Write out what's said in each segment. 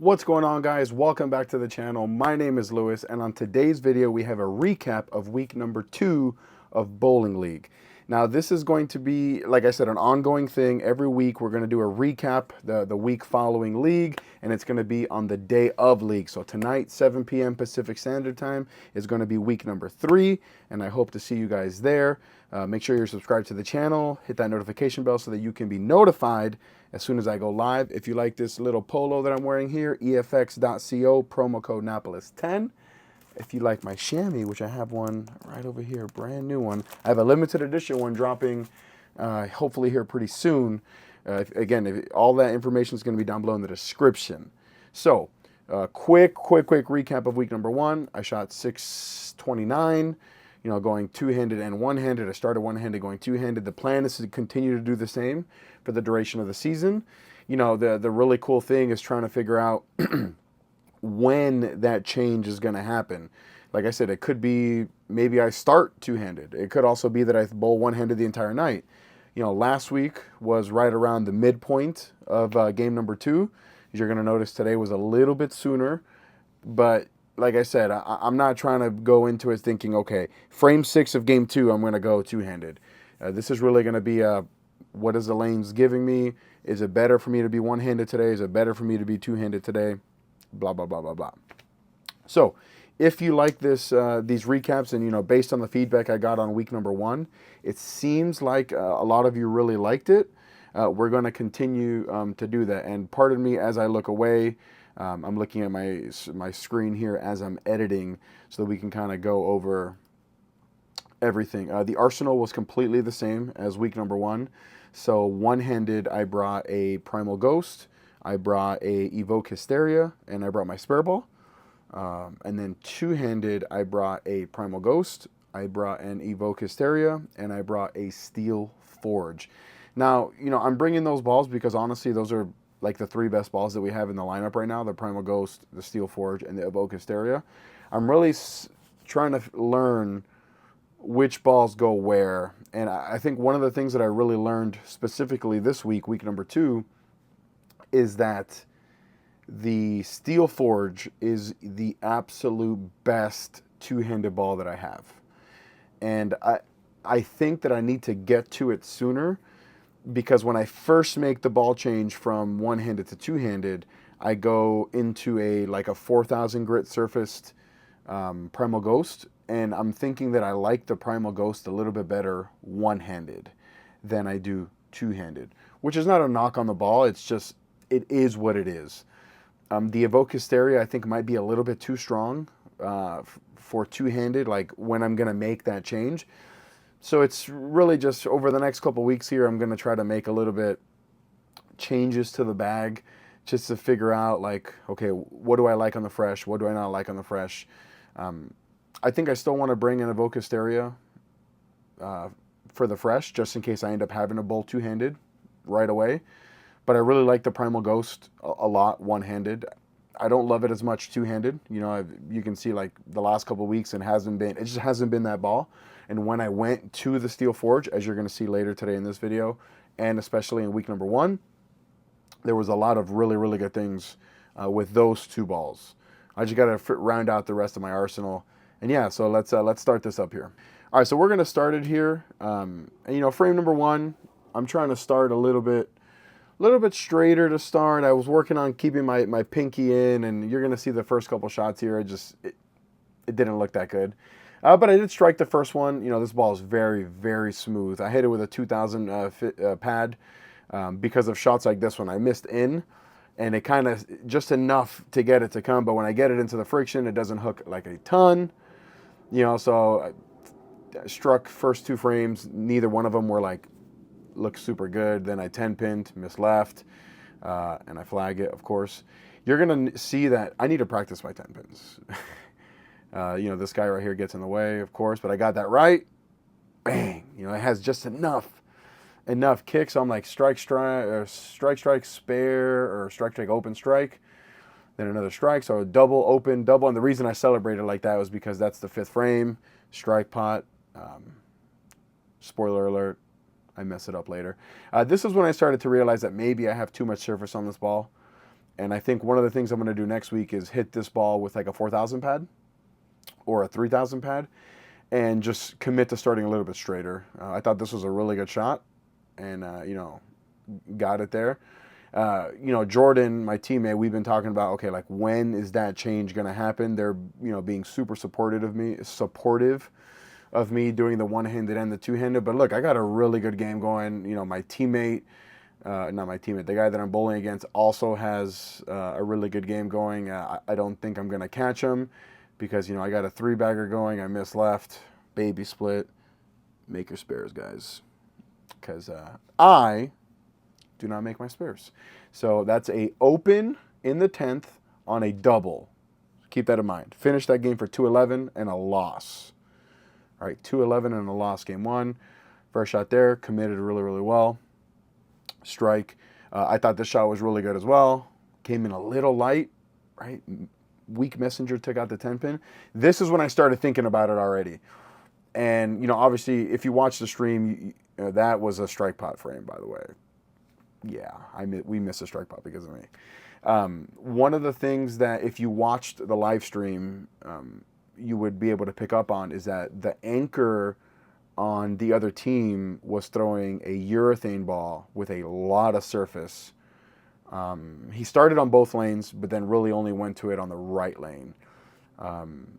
What's going on, guys? Welcome back to the channel. My name is Lewis, and on today's video we have a recap of week number 2 of Bowling League. Now this is going to be, like I said, an ongoing thing. Every week we're going to do a recap the week following league, and it's going to be on the day of league. So tonight, 7 p.m. Pacific Standard Time, is going to be week number 3, and I hope to see you guys there. Make sure you're subscribed to the channel, hit that notification bell so that you can be notified as soon as I go live. If you like this little polo that I'm wearing here, efx.co, promo code Napoles10. If you like my chamois, which I have one right over here, brand new one. I have a limited edition one dropping hopefully here pretty soon. Again, all that information is going to be down below in the description. So, quick recap of week number 1. I shot 629. Going two-handed and one-handed. I started one-handed, going two-handed. The plan is to continue to do the same for the duration of the season. The really cool thing is trying to figure out when that change is going to happen. Like I said, it could be maybe I start two-handed. It could also be that I bowl one-handed the entire night. Last week was right around the midpoint of game number 2. As you're going to notice, today was a little bit sooner, but like I said, I'm not trying to go into it thinking, okay, frame 6 of game 2, I'm going to go two-handed. This is really going to be what is the lanes giving me? Is it better for me to be one-handed today? Is it better for me to be two-handed today? Blah, blah, blah, blah, blah. So if you like these recaps and, based on the feedback I got on week number 1, it seems like a lot of you really liked it. We're going to continue to do that. And pardon me as I look away. I'm looking at my screen here as I'm editing so that we can kind of go over everything. The arsenal was completely the same as week number 1. So one-handed, I brought a Primal Ghost, I brought a Evoke Hysteria, and I brought my spare ball. And then two-handed, I brought a Primal Ghost, I brought an Evoke Hysteria, and I brought a Steel Forge. Now, I'm bringing those balls because honestly, those are like the 3 best balls that we have in the lineup right now: the Primal Ghost, the Steel Forge, and the Evoke Hysteria. I'm really trying to learn which balls go where, and I think one of the things that I really learned specifically this week, week number 2, is that the Steel Forge is the absolute best two-handed ball that I have. And I think that I need to get to it sooner, because when I first make the ball change from one-handed to two-handed, I go into a 4,000 grit surfaced Primal Ghost, and I'm thinking that I like the Primal Ghost a little bit better one-handed than I do two-handed, which is not a knock on the ball. It's just, it is what it is. The Evoke Hysteria I think might be a little bit too strong for two-handed, like when I'm going to make that change. So it's really just over the next couple weeks here, I'm going to try to make a little bit changes to the bag just to figure out, like, okay, what do I like on the fresh? What do I not like on the fresh? I think I still want to bring an Evoke Hysteria for the fresh, just in case I end up having to bowl two-handed right away. But I really like the Primal Ghost a lot one-handed. I don't love it as much two-handed. You can see like the last couple of weeks, it just hasn't been that ball. And when I went to the Steel Forge, as you're going to see later today in this video, and especially in week number 1, there was a lot of really good things with those 2 balls. I just got to round out the rest of my arsenal. And yeah, so let's start this up here. All right, so we're going to start it here. And frame number 1, I'm trying to start a little bit straighter to start. I was working on keeping my pinky in, and you're going to see the first couple shots here. It didn't look that good. But I did strike the first one. This ball is very smooth. I hit it with a 2000 pad because of shots like this one. I missed in, and it kind of just enough to get it to come. But when I get it into the friction, it doesn't hook like a ton. So I struck first 2 frames. Neither one of them were look super good. Then I 10-pinned, missed left, and I flag it, of course. You're going to see that I need to practice my 10 pins. This guy right here gets in the way, of course, but I got that right. Bang! It has just enough kick, so I'm like strike, spare, or strike, open, strike. Then another strike, so double, open, double. And the reason I celebrated like that was because that's the 5th frame, strike pot. Spoiler alert, I mess it up later. This is when I started to realize that maybe I have too much surface on this ball. And I think one of the things I'm going to do next week is hit this ball with like a 4,000 pad or a 3,000 pad and just commit to starting a little bit straighter. I thought this was a really good shot and, got it there. Jordan, my teammate, we've been talking about, okay, like when is that change going to happen? They're, being super supportive of me doing the one-handed and the two-handed. But look, I got a really good game going. My teammate, not my teammate, the guy that I'm bowling against also has a really good game going. I don't think I'm going to catch him because, I got a three-bagger going. I missed left, baby split. Make your spares, guys, because I do not make my spares. So that's a open in the 10th on a double. Keep that in mind. Finished that game for 211 and a loss. All right, 211 and a loss game one. First shot there, committed really, really well. Strike. I thought this shot was really good as well. Came in a little light, right? Weak messenger took out the 10 pin. This is when I started thinking about it already. And, obviously, if you watch the stream, that was a strike pot frame, by the way. Yeah, we missed a strike pot because of me. One of the things that if you watched the live stream, you would be able to pick up on is that the anchor on the other team was throwing a urethane ball with a lot of surface. He started on both lanes, but then really only went to it on the right lane. And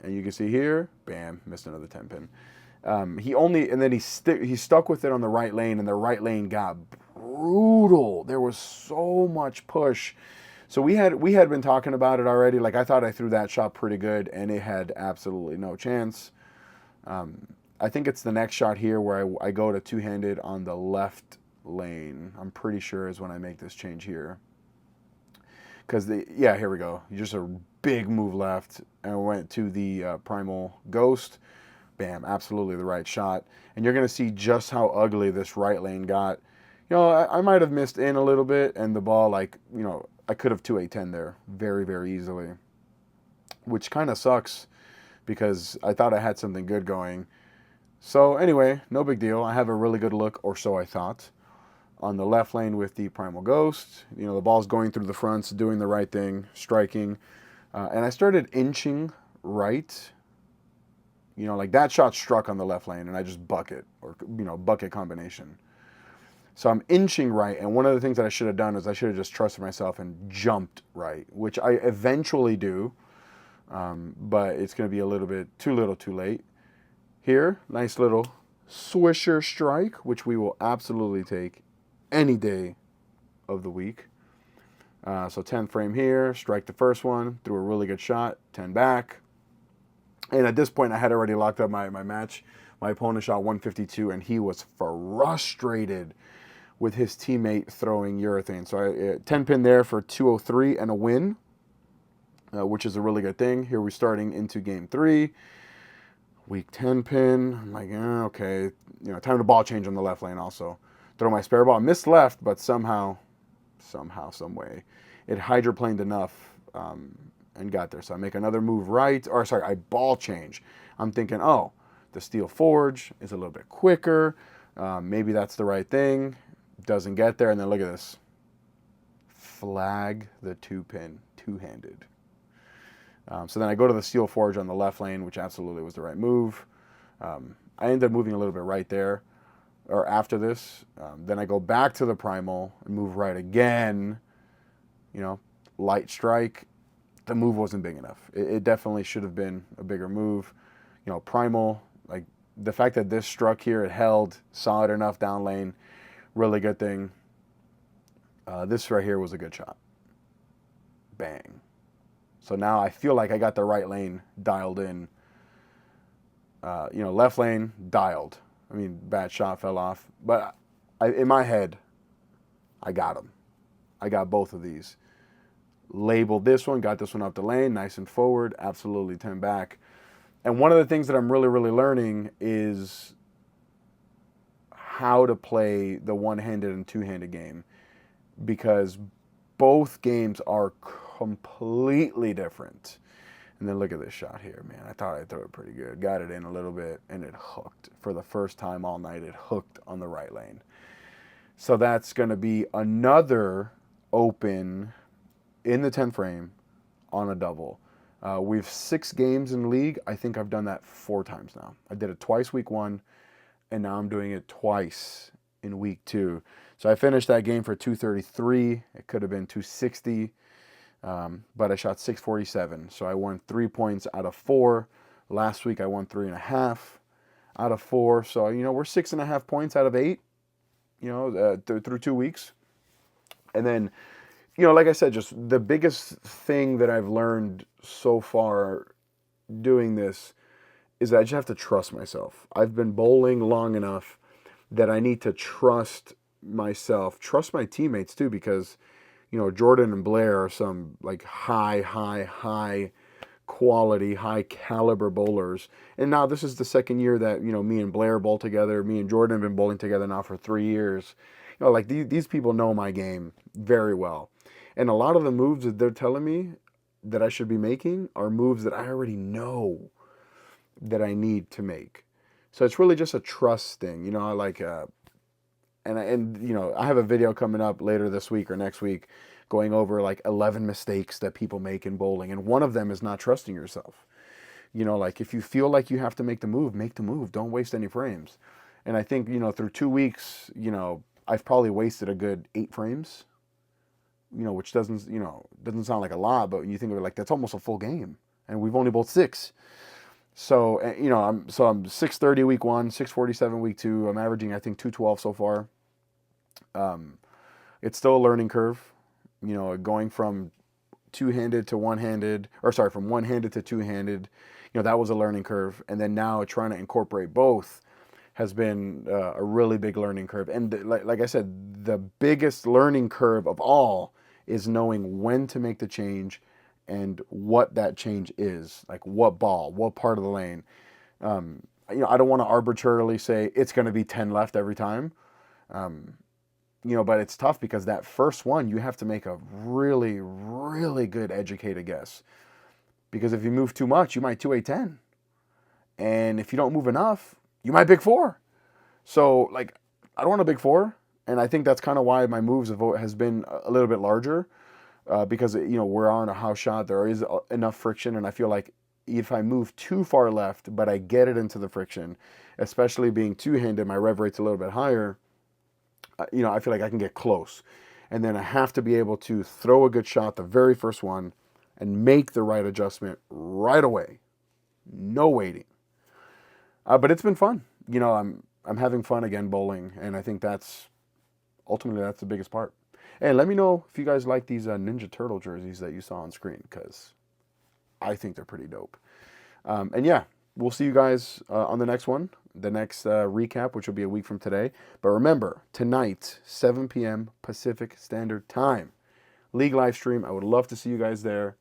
you can see here, bam, missed another 10 pin. He stuck with it on the right lane, and the right lane got brutal. There was so much push. So we had been talking about it already. Like, I thought I threw that shot pretty good, and it had absolutely no chance. I think it's the next shot here where I go to two-handed on the left lane. I'm pretty sure is when I make this change here. Because, here we go. Just a big move left, and I went to the primal ghost. Bam, absolutely the right shot. And you're going to see just how ugly this right lane got. I might have missed in a little bit, and the ball, I could have 2-8-10 there very, very easily, which kind of sucks because I thought I had something good going. So anyway, no big deal. I have a really good look, or so I thought, on the left lane with the primal ghost. The ball's going through the fronts, doing the right thing, striking. And I started inching right. Like that shot struck on the left lane, and I just bucket, or, bucket combination. So I'm inching right, and one of the things that I should have done is I should have just trusted myself and jumped right, which I eventually do, but it's going to be a little bit too little too late. Here, nice little swisher strike, which we will absolutely take any day of the week. So 10 frame here, strike the first one, threw a really good shot, 10 back. And at this point, I had already locked up my match. My opponent shot 152, and he was frustrated with his teammate throwing urethane. So I 10 pin there for 203 and a win, which is a really good thing. Here we're starting into game 3. Weak 10 pin. I'm like, okay. Time to ball change on the left lane also. Throw my spare ball. Missed left, but somehow, some way, it hydroplaned enough and got there. So I make another move right. I ball change. I'm thinking, the steel forge is a little bit quicker. Maybe that's the right thing. Doesn't get there, and then look at this. Flag the 2-pin, two-handed. So then I go to the steel forge on the left lane, which absolutely was the right move. I ended up moving a little bit right there, or after this. Then I go back to the primal and move right again. Light strike. The move wasn't big enough. It definitely should have been a bigger move. Primal, like the fact that this struck here, it held, saw it enough down lane. Really good thing. This right here was a good shot. Bang. So now I feel like I got the right lane dialed in. Left lane dialed. I mean, bad shot, fell off. But in my head, I got him. I got both of these. Labeled this one, got this one up the lane, nice and forward, absolutely 10 back. And one of the things that I'm really, really learning is how to play the one-handed and two-handed game, because both games are completely different. And then look at this shot here, man. I thought I threw it pretty good. Got it in a little bit, and it hooked. For the first time all night, it hooked on the right lane. So that's going to be another open in the 10th frame on a double. We've 6 games in the league. I think I've done that 4 times now. I did it twice week 1, and now I'm doing it twice in week 2. So I finished that game for 233. It could have been 260, but I shot 647. So I won 3 points out of 4. Last week I won 3.5 out of 4. So, you know, we're 6.5 points out of 8, you know, through 2 weeks. And then, you know, like I said, just the biggest thing that I've learned so far doing this is that I just have to trust myself. I've been bowling long enough that I need to trust myself, trust my teammates too, because, you know, Jordan and Blair are some like high quality, high caliber bowlers. And now this is the second year that, you know, me and Blair bowl together. Me and Jordan have been bowling together now for 3 years. You know, like these people know my game very well. And a lot of the moves that they're telling me that I should be making are moves that I already know that I need to make. So it's really just a trust thing, you know. I like, and you know, I have a video coming up later this week or next week, going over like 11 mistakes that people make in bowling, and one of them is not trusting yourself. You know, like if you feel like you have to make the move, make the move. Don't waste any frames. And I think, you know, through 2 weeks, you know, I've probably wasted a good 8 frames. You know, which doesn't, you know, doesn't sound like a lot, but when you think of it, like that's almost a full game, and we've only bowled 6. So, you know, I'm 630 week 1, 647 week 2. I'm averaging, I think, 212 so far. It's still a learning curve, you know, going from two-handed to one-handed, or sorry, from one-handed to two-handed. You know, that was a learning curve, and then now trying to incorporate both has been a really big learning curve. And like I said, the biggest learning curve of all is knowing when to make the change and what that change is, like what ball, what part of the lane. You know, I don't want to arbitrarily say it's going to be 10 left every time. You know, but it's tough because that first one, you have to make a really, really good educated guess. Because if you move too much, you might 2-8 10. And if you don't move enough, you might big 4. So, like, I don't want a big 4. And I think that's kind of why my moves has been a little bit larger. Because, you know, we're on a house shot. There is enough friction. And I feel like if I move too far left, but I get it into the friction, especially being two-handed, my rev rate's a little bit higher. You know, I feel like I can get close. And then I have to be able to throw a good shot, the very first one, and make the right adjustment right away. No waiting. But it's been fun. You know, I'm having fun again bowling, and I think that's ultimately the biggest part. And let me know if you guys like these Ninja Turtle jerseys that you saw on screen, because I think they're pretty dope. And yeah, we'll see you guys on the next one, the next recap, which will be a week from today. But remember, tonight, 7 p.m. Pacific Standard Time, league live stream. I would love to see you guys there.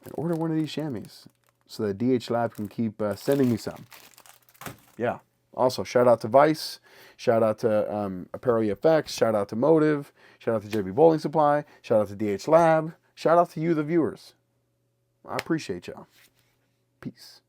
And order one of these chamois so that DH Lab can keep sending me some. Yeah. Also, shout out to Vice. Shout out to Apparel EFX. Shout out to Motive. Shout out to JB Bowling Supply. Shout out to DH Lab. Shout out to you, the viewers. I appreciate y'all. Peace.